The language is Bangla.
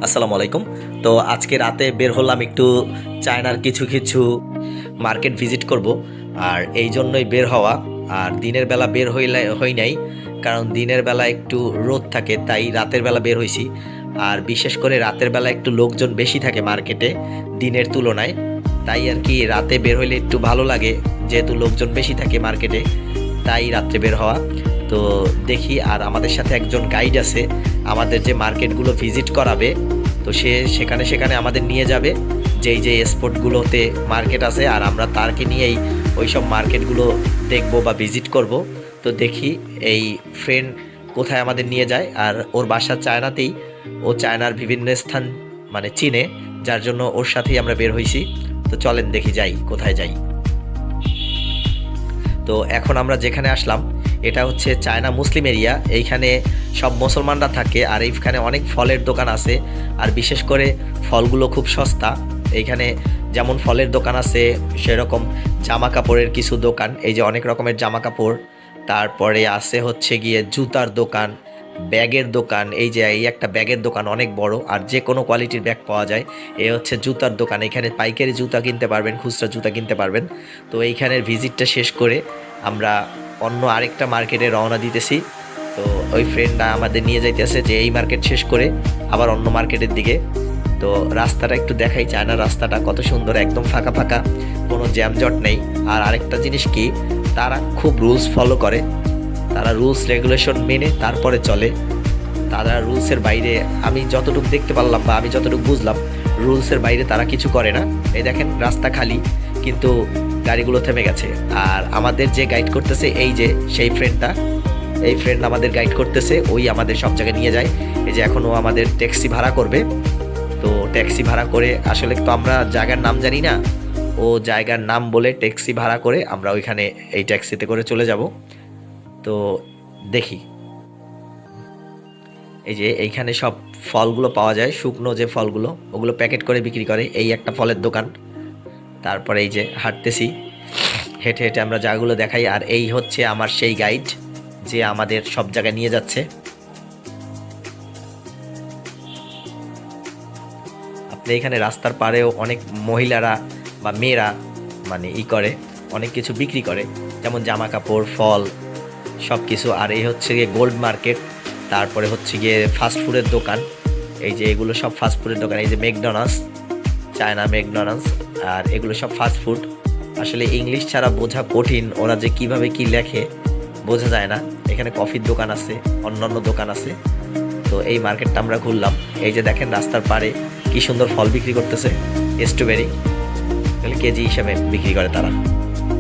আসসালামু আলাইকুম। তো আজকে রাতে বের হলাম একটু চায়নার কিছু কিছু মার্কেট ভিজিট করব, আর এই জন্যই বের হওয়া। আর দিনের বেলা বের হই নাই, কারণ দিনের বেলা একটু রোদ থাকে, তাই রাতের বেলা বের হইছি। আর বিশেষ করে রাতের বেলা একটু লোকজন বেশি থাকে মার্কেটে দিনের তুলনায়, তাই আর কি রাতে বের হইলে একটু ভালো লাগে, যেহেতু লোকজন বেশি থাকে মার্কেটে, তাই রাত্রে বের হওয়া। তো দেখি, আর আমাদের সাথে একজন গাইড আছে আমাদের যে মার্কেটগুলো ভিজিট করাবে, তো সে সেখানে সেখানে আমাদের নিয়ে যাবে, যেই যে স্পটগুলোতে মার্কেট আছে, আর আমরা তারকে নিয়েই ওই সব মার্কেটগুলো দেখব বা ভিজিট করব। তো দেখি এই ফ্রেন্ড কোথায় আমাদের নিয়ে যায়, আর ওর বাসা চায়নাতেই, ও চায়নার বিভিন্ন স্থান মানে চিনে, যার জন্য ওর সাথেই আমরা বের হইছি। তো চলেন দেখি যাই, কোথায় যাই। তো এখন আমরা যেখানে আসলাম এটা হচ্ছে চায়না মুসলিম এরিয়া। এইখানে সব মুসলমানরা থাকে, আর এইখানে অনেক ফলের দোকান আছে, আর বিশেষ করে ফলগুলো খুব সস্তা। এইখানে যেমন ফলের দোকান আছে, সেরকম জামা কাপড়ের কিছু দোকান, এই যে অনেক রকমের জামা কাপড়। তারপরে আছে হচ্ছে গিয়ে জুতার দোকান, ব্যাগের দোকান, এই যে এই একটা ব্যাগের দোকান অনেক বড়, আর যে কোনো কোয়ালিটির ব্যাগ পাওয়া যায়। এ হচ্ছে জুতার দোকান, এখানে পাইকারি জুতা কিনতে পারবেন, খুচরা জুতা কিনতে পারবেন। তো এইখানের ভিজিটটা শেষ করে আমরা অন্য আরেকটা মার্কেটে রওনা দিতেছি। তো ওই ফ্রেন্ডরা আমাদের নিয়ে যাইতেছে যে এই মার্কেট শেষ করে আবার অন্য মার্কেটের দিকে। তো রাস্তাটা একটু দেখাই, চায়না রাস্তাটা কত সুন্দর, একদম ফাঁকা ফাঁকা, কোনো জ্যামজট নেই। আর আরেকটা জিনিস কি, তারা খুব রুলস ফলো করে, তারা রুলস রেগুলেশন মেনে তারপরে চলে। তারা রুলসের বাইরে, আমি যতটুকু দেখতে পারলাম বা আমি যতটুকু বুঝলাম, রুলসের বাইরে তারা কিছু করে না। এই দেখেন রাস্তা খালি, কিন্তু গাড়িগুলো থেমে গেছে। আর আমাদের যে গাইড করতেছে এই যে সেই ফ্রেন্ডটা, এই ফ্রেন্ড আমাদের গাইড করতেছে, ওই আমাদের সব জায়গায় নিয়ে যায়। এই যে এখন ও আমাদের ট্যাক্সি ভাড়া করবে। তো ট্যাক্সি ভাড়া করে, আসলে তো আমরা জায়গার নাম জানি না, ও জায়গার নাম বলে ট্যাক্সি ভাড়া করে আমরা ওইখানে এই ট্যাক্সিতে করে চলে যাব। তো দেখি, এই যে এইখানে সব ফলগুলো পাওয়া যায়, শুকনো যে ফলগুলো, ওগুলো প্যাকেট করে বিক্রি করে। এই একটা ফলের দোকান। তারপরে এই যে হাঁটতেছি, হেঁটে হেঁটে আমরা জায়গাগুলো দেখাই। আর এই হচ্ছে আমার সেই গাইড, যে আমাদের সব জায়গায় নিয়ে যাচ্ছে। আপনি এখানে রাস্তার পাড়েও অনেক মহিলারা বা মেয়েরা মানে করে, অনেক কিছু বিক্রি করে, যেমন জামা কাপড়, ফল, সব কিছু। আর এই হচ্ছে গিয়ে গোল্ড মার্কেট। তারপরে হচ্ছে গিয়ে ফাস্টফুডের দোকান, এই যে এগুলো সব ফাস্টফুডের দোকান। এই যে ম্যাকডোনাল্ডস, চায়না ম্যাকডোনাল্ডস, আর এগুলো সব ফাস্টফুড। আসলে ইংলিশ ছাড়া বোঝা কঠিন, ওরা যে কিভাবে কি লেখে বোঝা যায় না। এখানে কফির দোকান আছে, অন্যান্য দোকান আছে। তো এই মার্কেটটা আমরা ঘুরলাম। এই যে দেখেন রাস্তার পাড়ে কি সুন্দর ফল বিক্রি করতেছে, স্ট্রবেরি, কেজি হিসাবে বিক্রি করে তারা।